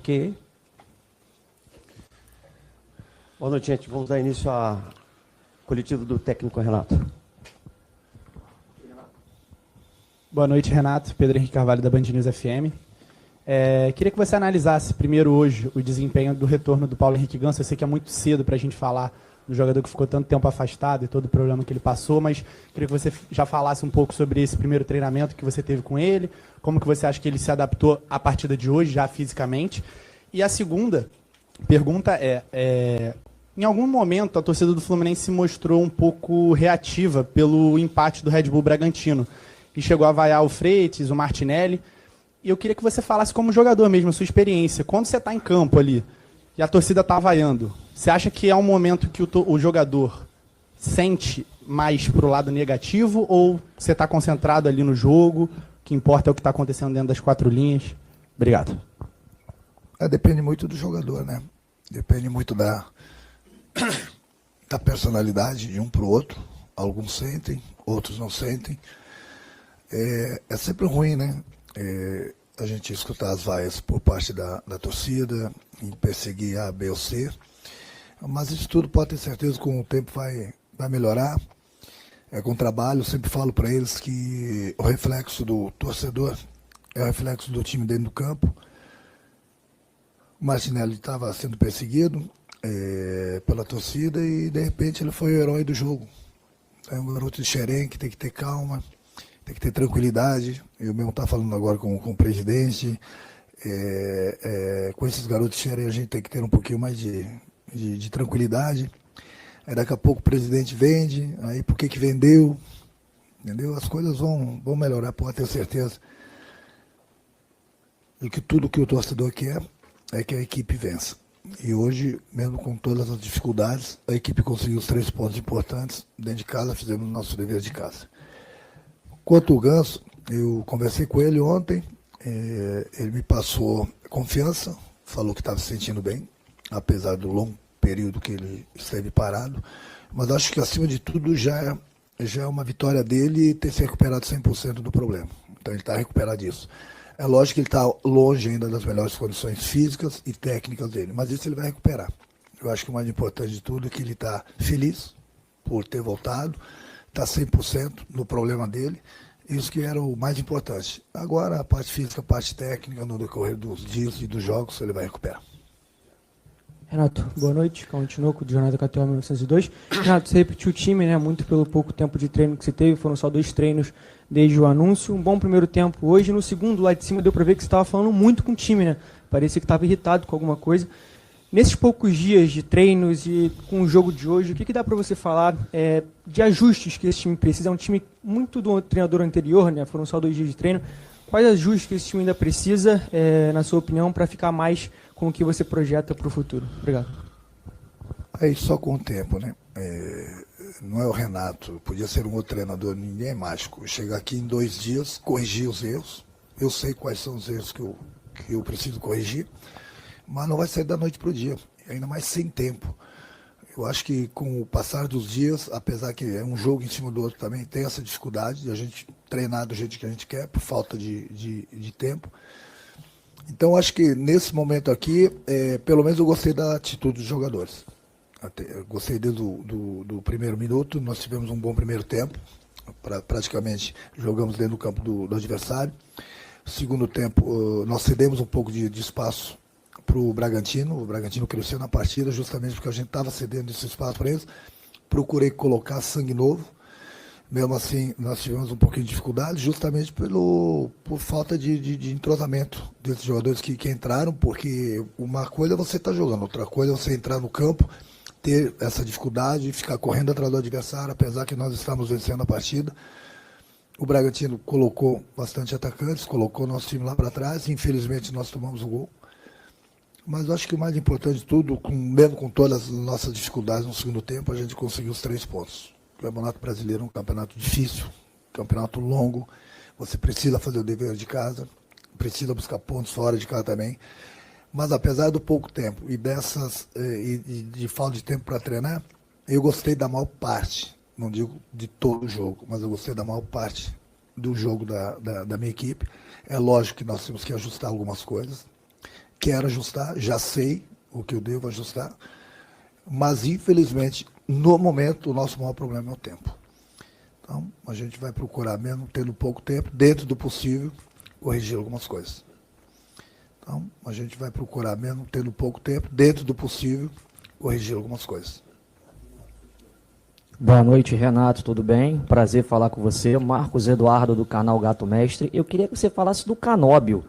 Ok. Boa noite, gente. Vamos dar início à coletiva do técnico Renato. Boa noite, Renato. Pedro Henrique Carvalho, da Band News FM. Queria que você analisasse primeiro hoje o desempenho do retorno do Paulo Henrique Ganso. Eu sei que é muito cedo para a gente falar do jogador que ficou tanto tempo afastado e todo o problema que ele passou, mas queria que você já falasse um pouco sobre esse primeiro treinamento que você teve com ele, como que você acha que ele se adaptou à partida de hoje, já fisicamente. E a segunda pergunta em algum momento a torcida do Fluminense se mostrou um pouco reativa pelo empate do Red Bull Bragantino e chegou a vaiar o Freitas, o Martinelli. E eu queria que você falasse como jogador mesmo, a sua experiência. Quando você está em campo ali e a torcida está vaiando, você acha que é um momento que o jogador sente mais para o lado negativo ou você está concentrado ali no jogo? O que importa é o que está acontecendo dentro das quatro linhas? Obrigado. Depende muito do jogador, né? Depende muito da personalidade de um para o outro. Alguns sentem, outros não sentem. É sempre ruim, né? A gente escutar as vaias por parte da torcida, em perseguir A, B ou C. Mas isso tudo pode ter certeza que com o tempo vai melhorar. Com o trabalho, eu sempre falo para eles que o reflexo do torcedor é o reflexo do time dentro do campo. O Martinelli estava sendo perseguido pela torcida e, de repente, ele foi o herói do jogo. É um garoto de xerém que tem que ter calma, tem que ter tranquilidade. Eu mesmo estava falando agora com o presidente. Com esses garotos de xerém, a gente tem que ter um pouquinho mais de tranquilidade. Aí daqui a pouco o presidente vende, aí por que vendeu? Entendeu? As coisas vão melhorar, pode ter certeza. E que tudo que o torcedor quer é que a equipe vença. E hoje, mesmo com todas as dificuldades, a equipe conseguiu os 3 pontos importantes. Dentro de casa, fizemos o nosso dever de casa. Quanto ao Ganso, eu conversei com ele ontem, ele me passou confiança, falou que estava se sentindo bem, apesar do longo período que ele esteve parado, mas acho que acima de tudo já é uma vitória dele ter se recuperado 100% do problema. Então ele está recuperado disso. É lógico que ele está longe ainda das melhores condições físicas e técnicas dele, mas isso ele vai recuperar. Eu acho que o mais importante de tudo é que ele está feliz por ter voltado, está 100% no problema dele, isso que era o mais importante. Agora a parte física, a parte técnica, no decorrer dos dias e dos jogos, ele vai recuperar. Renato, boa noite. Continuou com o Jornada KTO 1902. Renato, você repetiu o time, né? Muito pelo pouco tempo de treino que você teve. Foram só 2 treinos desde o anúncio. Um bom primeiro tempo hoje. No segundo, lá de cima, deu para ver que você estava falando muito com o time, né? Parecia que estava irritado com alguma coisa. Nesses poucos dias de treinos e com o jogo de hoje, o que dá para você falar de ajustes que esse time precisa? É um time muito do treinador anterior, né? Foram só 2 dias de treino. Quais ajustes que esse time ainda precisa, na sua opinião, para ficar mais com o que você projeta para o futuro? Obrigado. Aí só com o tempo, né? Não é o Renato, podia ser um outro treinador, ninguém é mágico. Chegar aqui em 2 dias, corrigir os erros. Eu sei quais são os erros que eu preciso corrigir, mas não vai sair da noite para o dia, ainda mais sem tempo. Eu acho que com o passar dos dias, apesar que é um jogo em cima do outro também, tem essa dificuldade de a gente treinar do jeito que a gente quer, por falta de tempo. Então, acho que nesse momento aqui, pelo menos eu gostei da atitude dos jogadores. Eu gostei desde do primeiro minuto, nós tivemos um bom primeiro tempo, praticamente jogamos dentro do campo do adversário. Segundo tempo, nós cedemos um pouco de espaço para o Bragantino cresceu na partida justamente porque a gente estava cedendo esse espaço para eles. Procurei colocar sangue novo, mesmo assim nós tivemos um pouquinho de dificuldade, justamente por falta de entrosamento desses jogadores que entraram, porque uma coisa é você estar jogando, outra coisa é você entrar no campo, ter essa dificuldade, ficar correndo atrás do adversário, apesar que nós estamos vencendo a partida. O Bragantino colocou bastante atacantes, colocou nosso time lá para trás, infelizmente nós tomamos o gol. Mas eu acho que o mais importante de tudo, mesmo com todas as nossas dificuldades no segundo tempo, a gente conseguiu os 3 pontos. O Campeonato Brasileiro é um campeonato difícil, campeonato longo, você precisa fazer o dever de casa, precisa buscar pontos fora de casa também. Mas apesar do pouco tempo e de falta de tempo para treinar, eu gostei da maior parte, não digo de todo o jogo, mas eu gostei da maior parte do jogo da minha equipe. É lógico que nós temos que ajustar algumas coisas, quero ajustar, já sei o que eu devo ajustar, mas infelizmente, no momento, o nosso maior problema é o tempo. Então, a gente vai procurar, mesmo tendo pouco tempo, dentro do possível, corrigir algumas coisas. Então, a gente vai procurar, mesmo tendo pouco tempo, dentro do possível, corrigir algumas coisas. Boa noite, Renato, tudo bem? Prazer falar com você. Marcos Eduardo, do canal Gato Mestre. Eu queria que você falasse do Canóbio,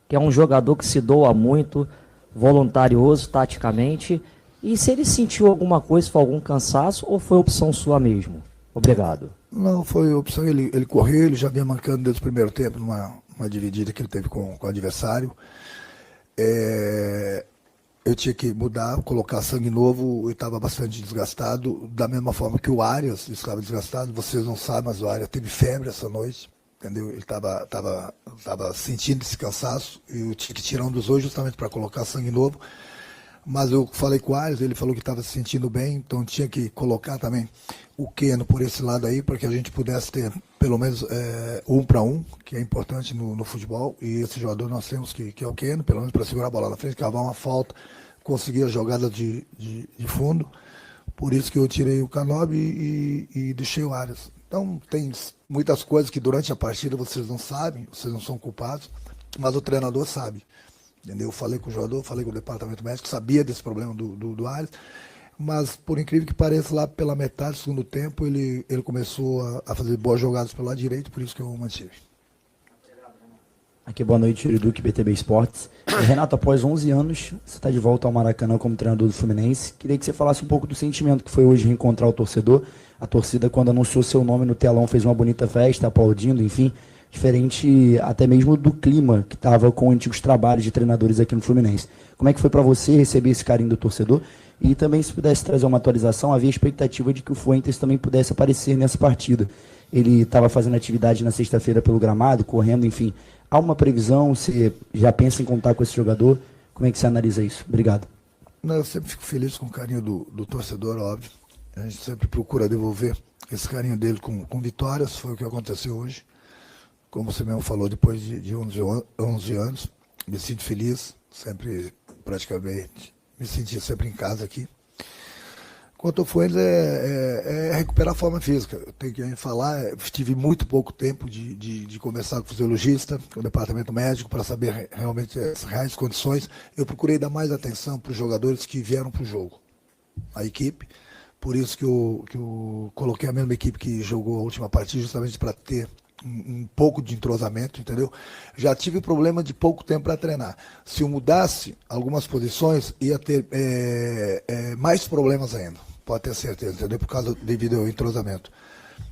que é um jogador que se doa muito, voluntarioso taticamente. E se ele sentiu alguma coisa, foi algum cansaço ou foi opção sua mesmo? Obrigado. Não, foi opção, ele correu, ele já vinha mancando desde o primeiro tempo, numa dividida que ele teve com o adversário. Eu tinha que mudar, colocar sangue novo, eu estava bastante desgastado, da mesma forma que o Arias estava desgastado. Vocês não sabem, mas o Arias teve febre essa noite, entendeu? Ele estava sentindo esse cansaço, eu tinha que tirar um dos dois justamente para colocar sangue novo. Mas eu falei com o Arias, ele falou que estava se sentindo bem, então tinha que colocar também o Keno por esse lado aí, para que a gente pudesse ter pelo menos 1 para 1, que é importante no futebol, e esse jogador nós temos que é o Keno, pelo menos para segurar a bola na frente, cavar uma falta, conseguir a jogada de fundo. Por isso que eu tirei o Canóbio e deixei o Arias. Então tem muitas coisas que durante a partida vocês não sabem, vocês não são culpados, mas o treinador sabe. Entendeu? Eu falei com o jogador, falei com o departamento médico, sabia desse problema do Arias, mas por incrível que pareça, lá pela metade do segundo tempo, ele começou a fazer boas jogadas pelo lado direito, por isso que eu o mantive. Aqui, boa noite, Yuri Duque, BTB Esportes. Renato, após 11 anos, você está de volta ao Maracanã como treinador do Fluminense. Queria que você falasse um pouco do sentimento que foi hoje reencontrar o torcedor. A torcida, quando anunciou seu nome no telão, fez uma bonita festa, aplaudindo, enfim, diferente até mesmo do clima que estava com antigos trabalhos de treinadores aqui no Fluminense. Como é que foi para você receber esse carinho do torcedor? E também, se pudesse trazer uma atualização, havia expectativa de que o Fuentes também pudesse aparecer nessa partida. Ele estava fazendo atividade na sexta-feira pelo gramado, correndo, enfim. Há uma previsão? Você já pensa em contar com esse jogador? Como é que você analisa isso? Obrigado. Não, eu sempre fico feliz com o carinho do torcedor, óbvio. A gente sempre procura devolver esse carinho dele com vitórias, foi o que aconteceu hoje. Como você mesmo falou, depois de 11 anos, me sinto feliz, sempre, praticamente, me senti sempre em casa aqui. Quanto ao Fuentes, é recuperar a forma física. Eu tenho que falar, tive muito pouco tempo de conversar com o fisiologista, com o departamento médico, para saber realmente as reais condições. Eu procurei dar mais atenção para os jogadores que vieram para o jogo, a equipe. Por isso que eu coloquei a mesma equipe que jogou a última partida, justamente para ter um pouco de entrosamento, entendeu? Já tive problema de pouco tempo para treinar. Se eu mudasse algumas posições, ia ter mais problemas ainda, pode ter certeza, entendeu? Por causa devido ao entrosamento.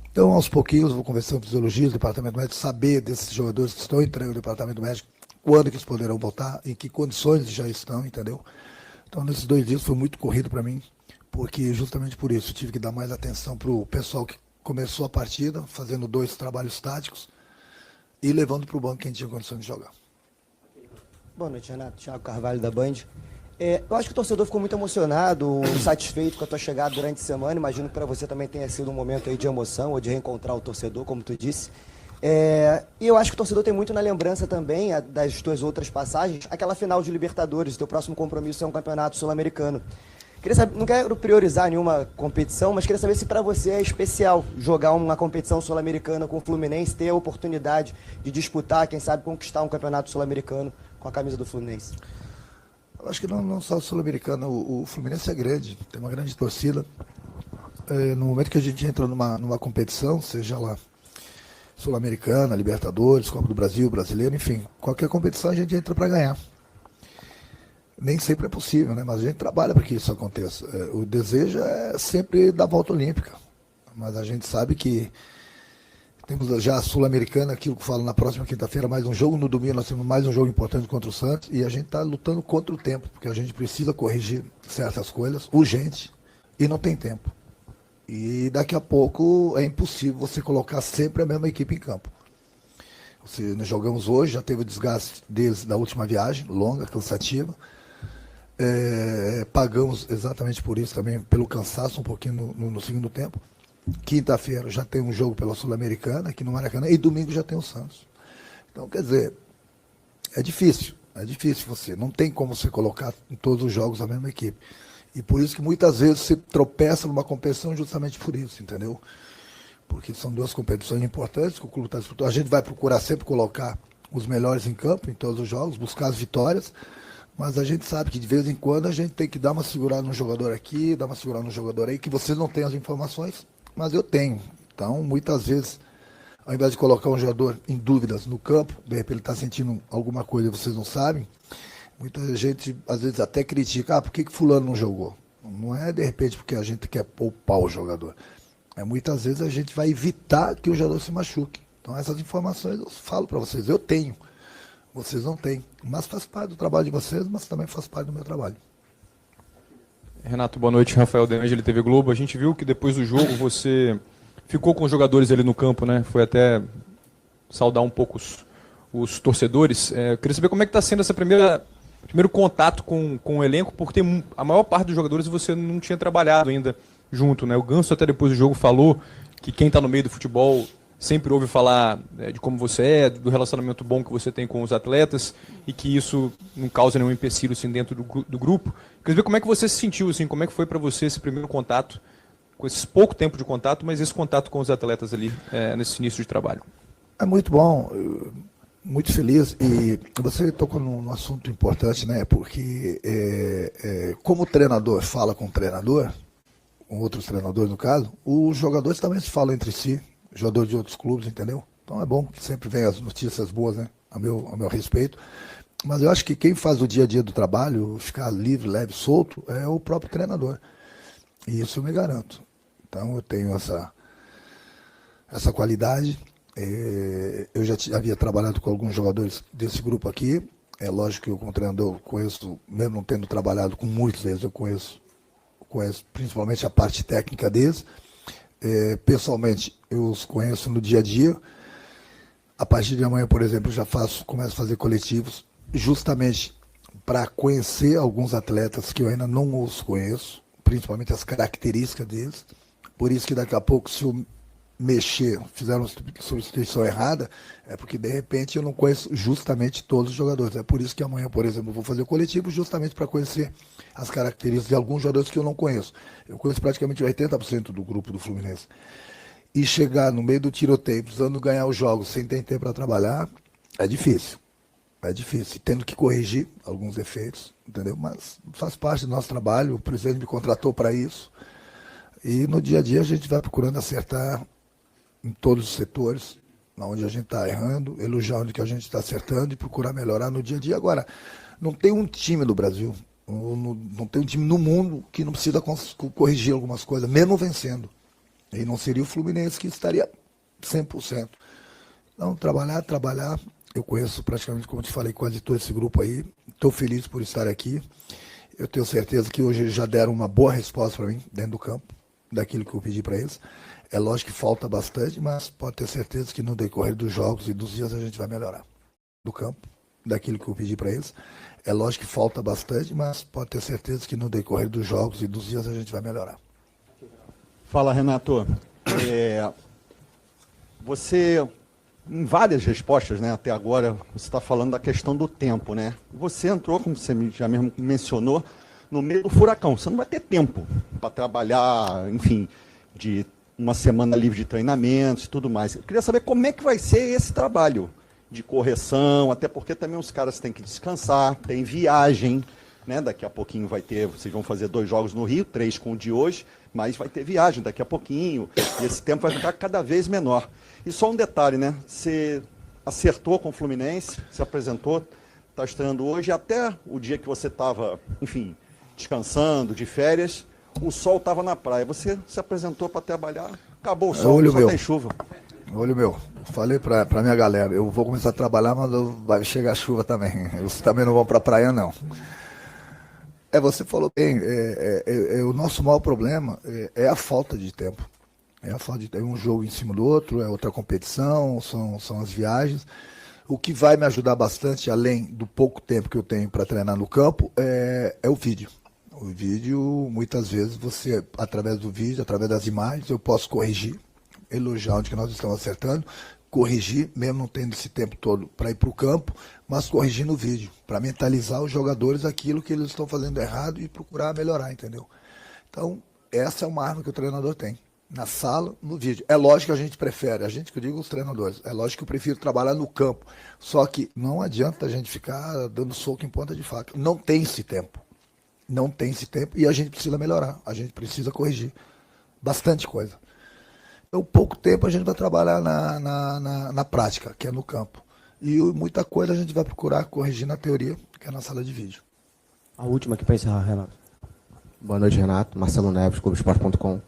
Então, aos pouquinhos, vou conversando com fisiologistas, departamento médico, saber desses jogadores que estão entrando no departamento médico, quando que eles poderão voltar, em que condições eles já estão, entendeu? Então, nesses 2 dias foi muito corrido para mim, porque justamente por isso tive que dar mais atenção para o pessoal que começou a partida, fazendo 2 trabalhos táticos e levando para o banco quem tinha condições de jogar. Boa noite, Renato. Thiago Carvalho, da Band. Eu acho que o torcedor ficou muito emocionado, satisfeito com a tua chegada durante a semana. Imagino que para você também tenha sido um momento aí de emoção ou de reencontrar o torcedor, como tu disse. E eu acho que o torcedor tem muito na lembrança também das tuas outras passagens, aquela final de Libertadores. Teu próximo compromisso é um campeonato sul-americano. Queria saber, não quero priorizar nenhuma competição, mas queria saber se para você é especial jogar uma competição sul-americana com o Fluminense, ter a oportunidade de disputar, quem sabe conquistar um campeonato sul-americano com a camisa do Fluminense. Eu acho que não só o sul-americano, o Fluminense é grande, tem uma grande torcida. No momento que a gente entra numa competição, seja lá sul-americana, Libertadores, Copa do Brasil, Brasileiro, enfim, qualquer competição a gente entra para ganhar. Nem sempre é possível, né? Mas a gente trabalha para que isso aconteça. O desejo é sempre dar volta olímpica, mas a gente sabe que temos já a Sul-Americana, aquilo que eu falo na próxima quinta-feira, mais um jogo, no domingo nós temos mais um jogo importante contra o Santos, e a gente está lutando contra o tempo, porque a gente precisa corrigir certas coisas, urgente, e não tem tempo. E daqui a pouco é impossível você colocar sempre a mesma equipe em campo. Nós jogamos hoje, já teve o desgaste deles da última viagem, longa, cansativa. Pagamos exatamente por isso também, pelo cansaço um pouquinho no segundo tempo. Quinta-feira já tem um jogo pela Sul-Americana aqui no Maracanã e domingo já tem o Santos. Então, quer dizer, é difícil, É difícil você. Não tem como você colocar em todos os jogos a mesma equipe. E por isso que muitas vezes você tropeça numa competição justamente por isso, entendeu? Porque são duas competições importantes que o clube está disputando. A gente vai procurar sempre colocar os melhores em campo em todos os jogos, buscar as vitórias, mas a gente sabe que de vez em quando a gente tem que dar uma segurada no jogador aqui, dar uma segurada no jogador aí, que vocês não têm as informações, mas eu tenho. Então, muitas vezes, ao invés de colocar um jogador em dúvidas no campo, de repente ele está sentindo alguma coisa e vocês não sabem, muita gente às vezes até critica, por que fulano não jogou? Não é de repente porque a gente quer poupar o jogador. Muitas vezes a gente vai evitar que o jogador se machuque. Então essas informações eu falo para vocês, eu tenho, vocês não têm. Mas faz parte do trabalho de vocês, mas também faz parte do meu trabalho. Renato, boa noite. Rafael Demegeli, TV Globo. A gente viu que depois do jogo você ficou com os jogadores ali no campo, né? Foi até saudar um pouco os torcedores. Eu queria saber como é que está sendo essa primeiro contato com o elenco, porque a maior parte dos jogadores você não tinha trabalhado ainda junto, né? O Ganso até depois do jogo falou que quem está no meio do futebol sempre ouve falar de como você é, do relacionamento bom que você tem com os atletas e que isso não causa nenhum empecilho assim, dentro do grupo. Queria saber como é que você se sentiu, assim, como é que foi para você esse primeiro contato, com esse pouco tempo de contato, mas esse contato com os atletas ali nesse início de trabalho. É muito bom, muito feliz, e você tocou num assunto importante, né? Porque como o treinador fala com o treinador, com outros treinadores no caso, os jogadores também se falam entre si, jogadores de outros clubes, entendeu? Então é bom que sempre vem as notícias boas, né? Ao meu respeito. Mas eu acho que quem faz o dia a dia do trabalho, ficar livre, leve, solto, é o próprio treinador. E isso eu me garanto. Então eu tenho essa qualidade. Eu já havia trabalhado com alguns jogadores desse grupo aqui. É lógico que eu, como treinador, conheço, mesmo não tendo trabalhado com muitos deles, eu conheço principalmente a parte técnica deles. Pessoalmente, eu os conheço no dia a dia. A partir de amanhã, por exemplo, eu começo a fazer coletivos, justamente para conhecer alguns atletas que eu ainda não os conheço, principalmente as características deles. Por isso que daqui a pouco, se eu fizer uma substituição errada, é porque de repente eu não conheço justamente todos os jogadores. É por isso que amanhã, por exemplo, eu vou fazer o coletivo justamente para conhecer as características de alguns jogadores que eu não conheço. Eu conheço praticamente 80% do grupo do Fluminense. E chegar no meio do tiroteio, precisando ganhar os jogos sem ter tempo para trabalhar, é difícil. É difícil, tendo que corrigir alguns defeitos, entendeu? Mas faz parte do nosso trabalho, o presidente me contratou para isso. E no dia a dia a gente vai procurando acertar em todos os setores, onde a gente está errando, elogiar onde que a gente está acertando e procurar melhorar no dia a dia. Agora, não tem um time do Brasil, não tem um time no mundo que não precisa corrigir algumas coisas, mesmo vencendo. E não seria o Fluminense que estaria 100%. Então, trabalhar. Eu conheço praticamente, como eu te falei, quase todo esse grupo aí. Estou feliz por estar aqui. Eu tenho certeza que hoje eles já deram uma boa resposta para mim, dentro do campo, daquilo que eu pedi para eles. É lógico que falta bastante, mas pode ter certeza que no decorrer dos jogos e dos dias a gente vai melhorar. Do campo, daquilo que eu pedi para eles. É lógico que falta bastante, mas pode ter certeza que no decorrer dos jogos e dos dias a gente vai melhorar. Fala, Renato. Você, em várias respostas, né, até agora, você está falando da questão do tempo, né? Você entrou, como você já mesmo mencionou, no meio do furacão. Você não vai ter tempo para trabalhar, enfim, de uma semana livre de treinamentos e tudo mais. Eu queria saber como é que vai ser esse trabalho de correção, até porque também os caras têm que descansar, tem viagem, né? Daqui a pouquinho vocês vão fazer 2 jogos no Rio, 3 com o de hoje, mas vai ter viagem daqui a pouquinho, e esse tempo vai ficar cada vez menor. E só um detalhe, né? Você acertou com o Fluminense, se apresentou, está estreando hoje, até o dia que você estava, enfim, descansando, de férias, o sol estava na praia. Você se apresentou para trabalhar, acabou o sol, só tem chuva. Olho meu, falei para minha galera, eu vou começar a trabalhar, mas vai chegar chuva também. Vocês também não vão para a praia, não. Você falou bem, o nosso maior problema é a falta de tempo. É a falta de tempo. É um jogo em cima do outro, é outra competição, são as viagens. O que vai me ajudar bastante, além do pouco tempo que eu tenho para treinar no campo, é o vídeo. O vídeo, muitas vezes, você, através do vídeo, através das imagens, eu posso corrigir, elogiar onde que nós estamos acertando, corrigir, mesmo não tendo esse tempo todo para ir para o campo, mas corrigir no vídeo, para mentalizar os jogadores aquilo que eles estão fazendo errado e procurar melhorar, entendeu? Então, essa é uma arma que o treinador tem. Na sala, no vídeo. É lógico que a gente prefere, a gente que eu digo os treinadores, é lógico que eu prefiro trabalhar no campo. Só que não adianta a gente ficar dando soco em ponta de faca. Não tem esse tempo. Não tem esse tempo e a gente precisa melhorar, a gente precisa corrigir bastante coisa. Então, pouco tempo a gente vai trabalhar na prática, que é no campo. E muita coisa a gente vai procurar corrigir na teoria, que é na sala de vídeo. A última aqui para encerrar, Renato. Boa noite, Renato. Marcelo Neves, Globoesporte.com.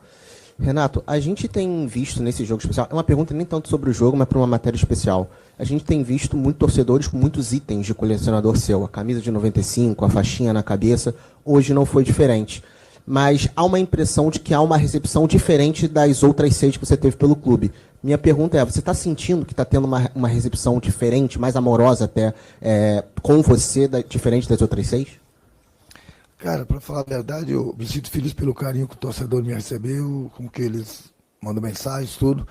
Renato, a gente tem visto nesse jogo especial, é uma pergunta nem tanto sobre o jogo, mas para uma matéria especial. A gente tem visto muitos torcedores com muitos itens de colecionador seu, a camisa de 95, a faixinha na cabeça, hoje não foi diferente. Mas há uma impressão de que há uma recepção diferente das outras 6 que você teve pelo clube. Minha pergunta é, você está sentindo que está tendo uma recepção diferente, mais amorosa até, com você, diferente das outras 6? Cara, para falar a verdade, eu me sinto feliz pelo carinho que o torcedor me recebeu, com que eles mandam mensagens, tudo.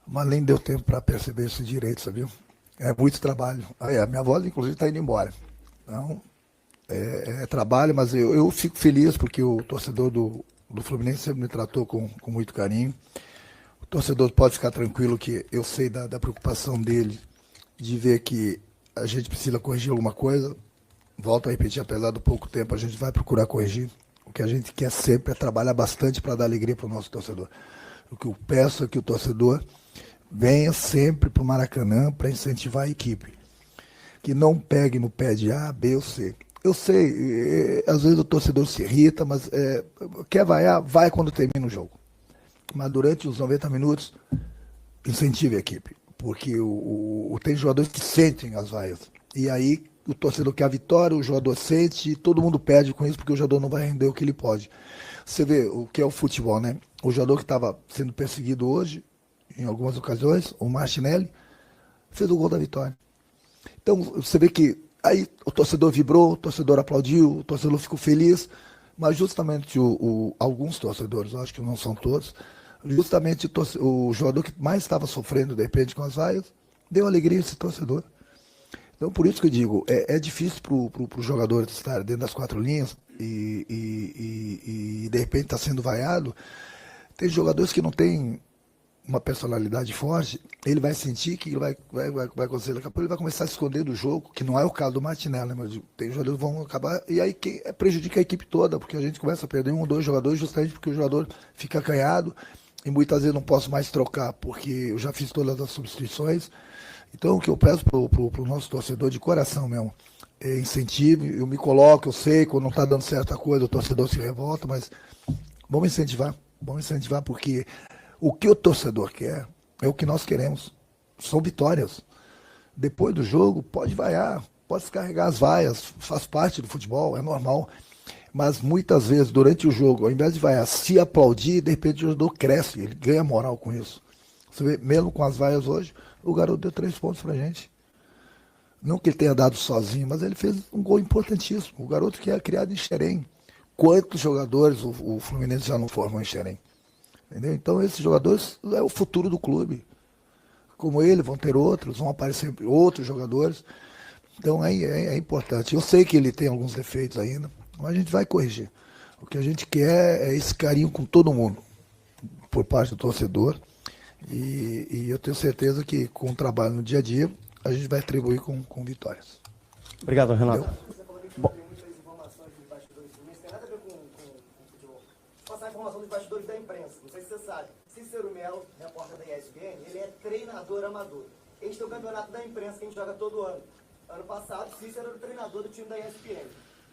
Mas nem deu tempo para perceber isso direito, sabia? É muito trabalho. A minha avó, inclusive, está indo embora. Então, é trabalho, mas eu fico feliz porque o torcedor do Fluminense sempre me tratou com muito carinho. O torcedor pode ficar tranquilo que eu sei da preocupação dele de ver que a gente precisa corrigir alguma coisa. Volto a repetir, apesar do pouco tempo, a gente vai procurar corrigir. O que a gente quer sempre é trabalhar bastante para dar alegria para o nosso torcedor. O que eu peço é que o torcedor venha sempre para o Maracanã para incentivar a equipe. Que não pegue no pé de A, B ou C. Eu sei, às vezes o torcedor se irrita, mas quer vaiar, vai quando termina o jogo. Mas durante os 90 minutos, incentive a equipe. Porque tem jogadores que sentem as vaias. E aí o torcedor quer a vitória, o jogador sente, e todo mundo perde com isso, porque o jogador não vai render o que ele pode. Você vê o que é o futebol, né? O jogador que estava sendo perseguido hoje, em algumas ocasiões, o Martinelli, fez o gol da vitória. Então, você vê que aí o torcedor vibrou, o torcedor aplaudiu, o torcedor ficou feliz, mas justamente alguns torcedores, eu acho que não são todos, justamente o jogador que mais estava sofrendo, de repente, com as vaias, deu alegria a esse torcedor. Então, por isso que eu digo, é difícil para o jogador estar dentro das 4 linhas e de repente está sendo vaiado. Tem jogadores que não têm uma personalidade forte, ele vai sentir que vai acontecer, daqui a pouco ele vai começar a se esconder do jogo, que não é o caso do Martinelli, né? Mas tem jogadores que vão acabar, e aí prejudica a equipe toda, porque a gente começa a perder 1 ou 2 jogadores justamente porque o jogador fica acanhado, e muitas vezes não posso mais trocar, porque eu já fiz todas as substituições. Então, o que eu peço para o nosso torcedor de coração mesmo, é incentive, eu me coloco, eu sei, quando não está dando certa coisa, o torcedor se revolta, mas vamos incentivar, porque o que o torcedor quer é o que nós queremos, são vitórias. Depois do jogo, pode vaiar, pode descarregar as vaias, faz parte do futebol, é normal, mas muitas vezes, durante o jogo, ao invés de vaiar, se aplaudir, de repente o jogador cresce, ele ganha moral com isso. Você vê, mesmo com as vaias hoje, o garoto deu 3 pontos pra gente. Não que ele tenha dado sozinho, mas ele fez um gol importantíssimo. O garoto que é criado em Xerém. Quantos jogadores o Fluminense já não formou em Xerém? Entendeu? Então esses jogadores é o futuro do clube. Como ele, vão ter outros, vão aparecer outros jogadores. Então é importante. Eu sei que ele tem alguns defeitos ainda, mas a gente vai corrigir. O que a gente quer é esse carinho com todo mundo, por parte do torcedor. E eu tenho certeza que com o trabalho no dia a dia, a gente vai atribuir com vitórias. Obrigado, Renato. Você falou que tem muitas informações dos bastidores do Fluminense, tem nada a ver com futebol. Vou passar a informação dos bastidores da imprensa, não sei se você sabe. Cícero Melo, repórter da ESPN, ele é treinador amador. Este é o campeonato da imprensa que a gente joga todo ano. Ano passado, Cícero era o treinador do time da ESPN.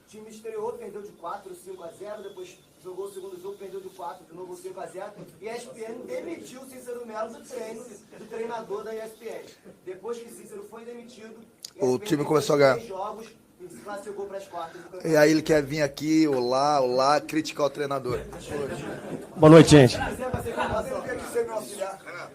O time estreou, perdeu de 4, 5-0, depois jogou o segundo jogo, perdeu de 4, de novo 5-0, e a ESPN demitiu o Cícero Melo do treinador da ESPN. Depois que Cícero foi demitido, o time começou a ganhar 3 jogos e se classificou para as quartas do campeonato. E aí ele quer vir aqui, ou lá, criticar o treinador. Boa noite, gente. Se quiser fazer informação, eu quero ser meu auxiliar.